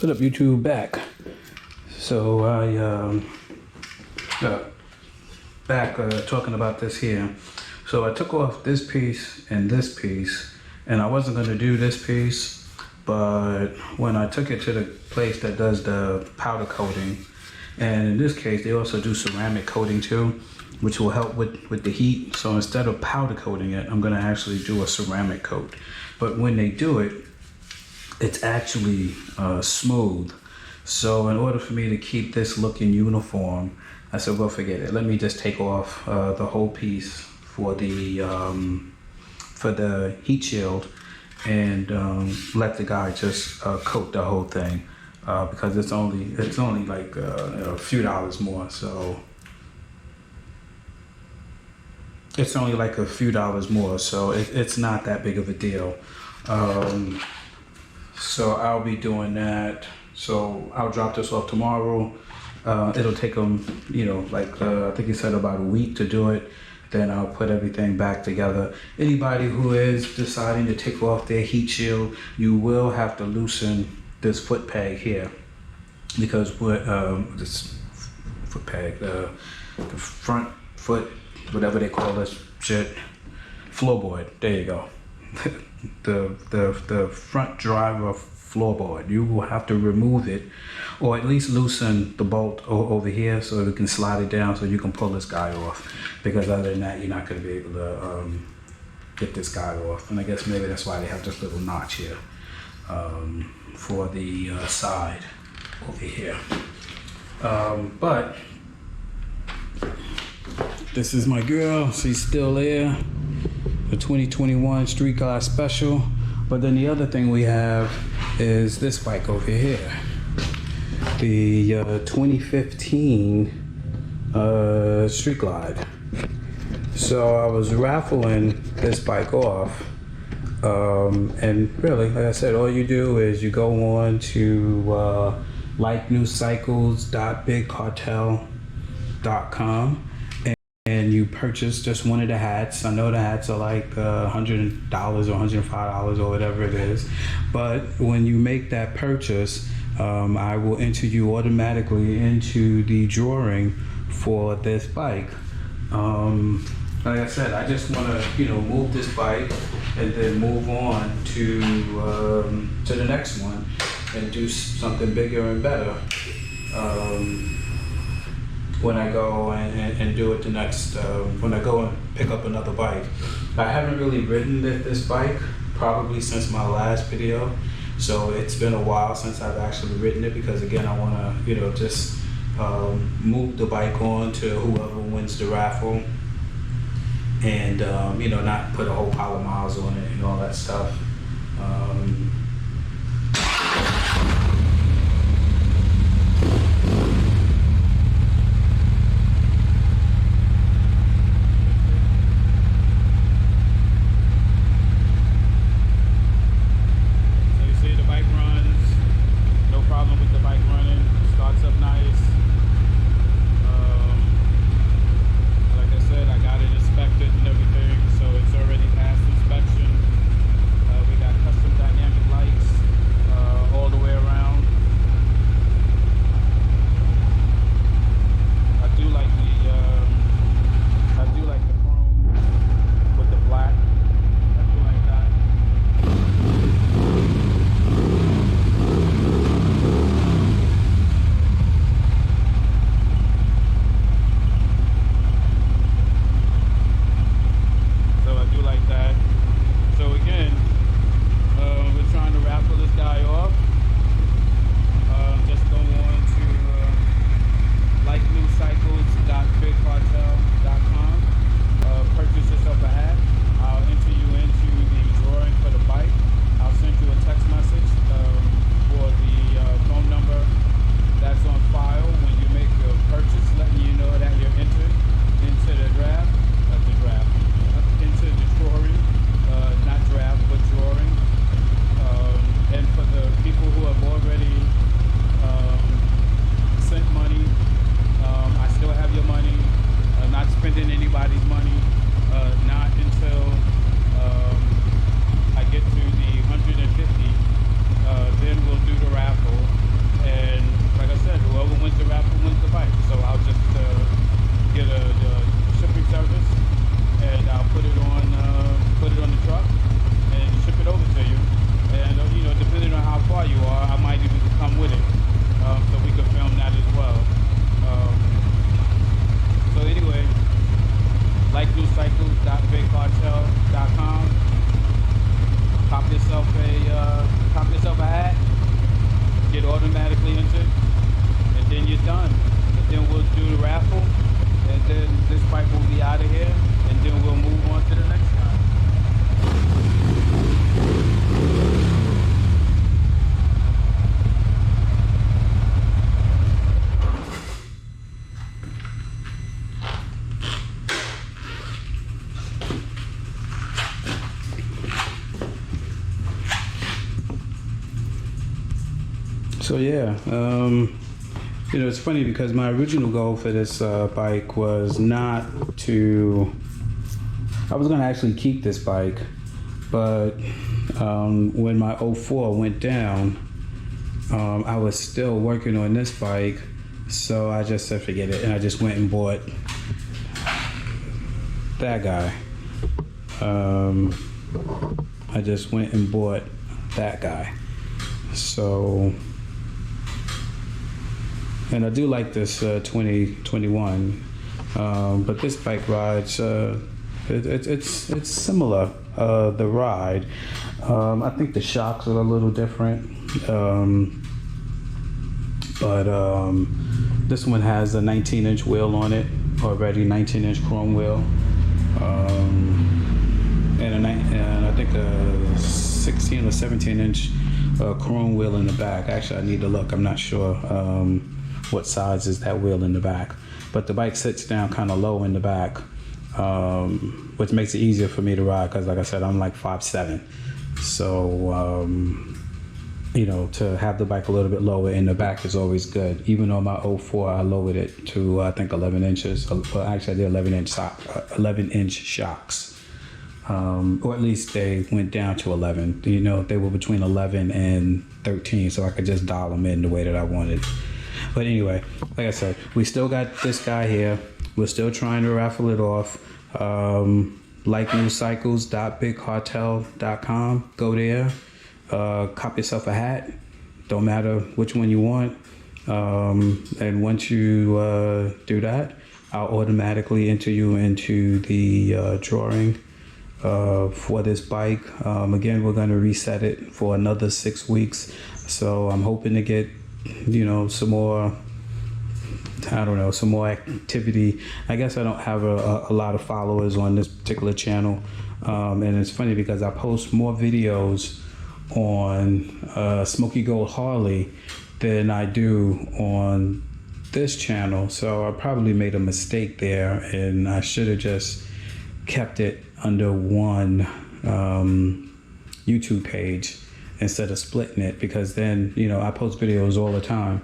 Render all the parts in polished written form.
What up, YouTube? Back. So I talking about this here. So I took off this piece, and I wasn't going to do this piece, but when I took it to the place that does the powder coating, and in this case they also do ceramic coating too, which will help with the heat. So instead of powder coating it, I'm going to actually do a ceramic coat. But when they do it, it's actually smooth. So in order for me to keep this looking uniform, I said, well, forget it. Let me just take off the whole piece for the heat shield and let the guy just coat the whole thing because it's only like a few dollars more. So it's only like a few dollars more. So it's not that big of a deal. So I'll be doing that. So I'll drop this off tomorrow. It'll take them, like I think he said about a week to do it. Then I'll put everything back together. Anybody who is deciding to take off their heat shield, you will have to loosen this foot peg here, because this foot peg, the front foot, whatever they call this shit, floorboard. There you go. the front driver floorboard. You will have to remove it, or at least loosen the bolt over here so we can slide it down so you can pull this guy off, because other than that you're not going to be able to get this guy off. And I guess maybe that's why they have this little notch here for the side over here. But this is my girl. She's still there. The 2021 Street Glide Special. But then the other thing we have is this bike over here, the 2015 Street Glide. So I was raffling this bike off, and really, like I said, all you do is you go on to likenewcycles.bigcartel.com and you purchase just one of the hats. I know the hats are like $100 or $105 or whatever it is, but when you make that purchase, I will enter you automatically into the drawing for this bike. Like I said, I just want to move this bike and then move on to the next one and do something bigger and better when I go and do it the next, when I go and pick up another bike. I haven't really ridden this bike probably since my last video, so it's been a while since I've actually ridden it, because again, I want to just move the bike on to whoever wins the raffle, and not put a whole pile of miles on it and all that stuff. Everything, so it's already passed inspection. We got custom dynamic lightnewcycles.bigcartel.com. Cop yourself a hat, get automatically entered, and then you're done. And then we'll do the raffle, and then this bike will be out of here, and then we'll move on to the next guy. So yeah, it's funny because my original goal for this bike was not to, I was gonna actually keep this bike, but when my 04 went down, I was still working on this bike, so I just said forget it, and I just went and bought that guy. I just went and bought that guy. So, and I do like this 2021, but this bike rides, it's similar, the ride. I think the shocks are a little different, but this one has a 19-inch wheel on it already, 19-inch chrome wheel, and I think a 16 or 17-inch chrome wheel in the back. Actually, I need to look. I'm not sure what size is that wheel in the back, but the bike sits down kind of low in the back, which makes it easier for me to ride because, like I said, I'm like 5'7", so to have the bike a little bit lower in the back is always good. Even on my 04, I lowered it to I think 11 inches. Well, actually, I did 11-inch shocks, or at least they went down to 11. They were between 11 and 13, so I could just dial them in the way that I wanted. But anyway, like I said, we still got this guy here. We're still trying to raffle it off. Lightnewcycles.bigcartel.com. Go there. Cop yourself a hat. Don't matter which one you want. And once you do that, I'll automatically enter you into the drawing for this bike. Again, we're going to reset it for another 6 weeks. So I'm hoping to get some more activity. I guess I don't have a lot of followers on this particular channel, and it's funny because I post more videos on Smoky Gold Harley than I do on this channel, so I probably made a mistake there, and I should have just kept it under one YouTube page instead of splitting it, because then I post videos all the time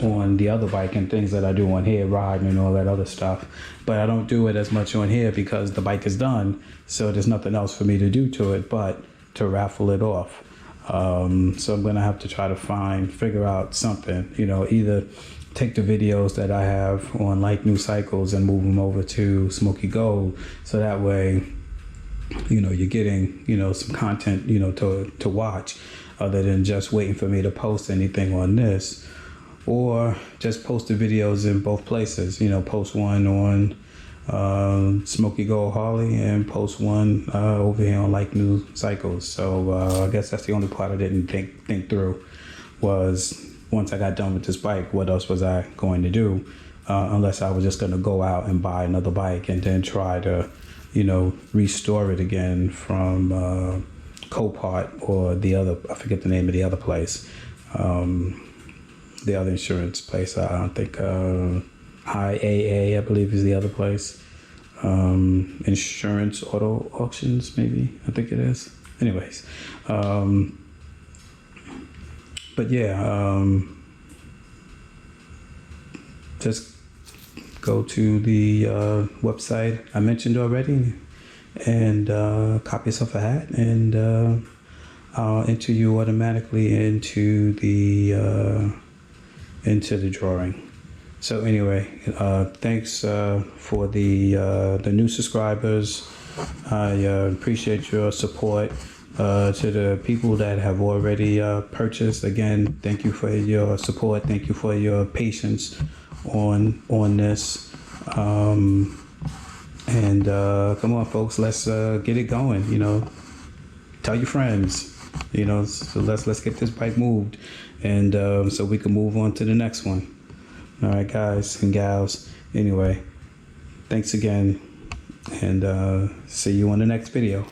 on the other bike and things that I do on here, riding and all that other stuff, but I don't do it as much on here because the bike is done, so there's nothing else for me to do to it but to raffle it off. So I'm gonna have to try to figure out something, either take the videos that I have on Like New Cycles and move them over to Smoky Gold, so that way you're getting some content to watch, other than just waiting for me to post anything on this, or just post the videos in both places. Post one on Smoky Gold Harley and post one over here on Like New Cycles. So I guess that's the only part I didn't think through, was once I got done with this bike, what else was I going to do, unless I was just going to go out and buy another bike and then try to restore it again from CoPart or the other, I forget the name of the other place, the other insurance place. I don't think IAA, I believe, is the other place. Insurance Auto Auctions, maybe, I think it is. Anyways, but yeah, just go to the website I mentioned already and cop yourself a hat, and I'll enter you automatically into the drawing. So anyway, thanks for the new subscribers. I appreciate your support. To the people that have already purchased, again, thank you for your support. Thank you for your patience on this. And come on, folks, let's get it going. You know, tell your friends. You know, so let's get this bike moved, and so we can move on to the next one. All right, guys and gals. Anyway, thanks again, and see you on the next video.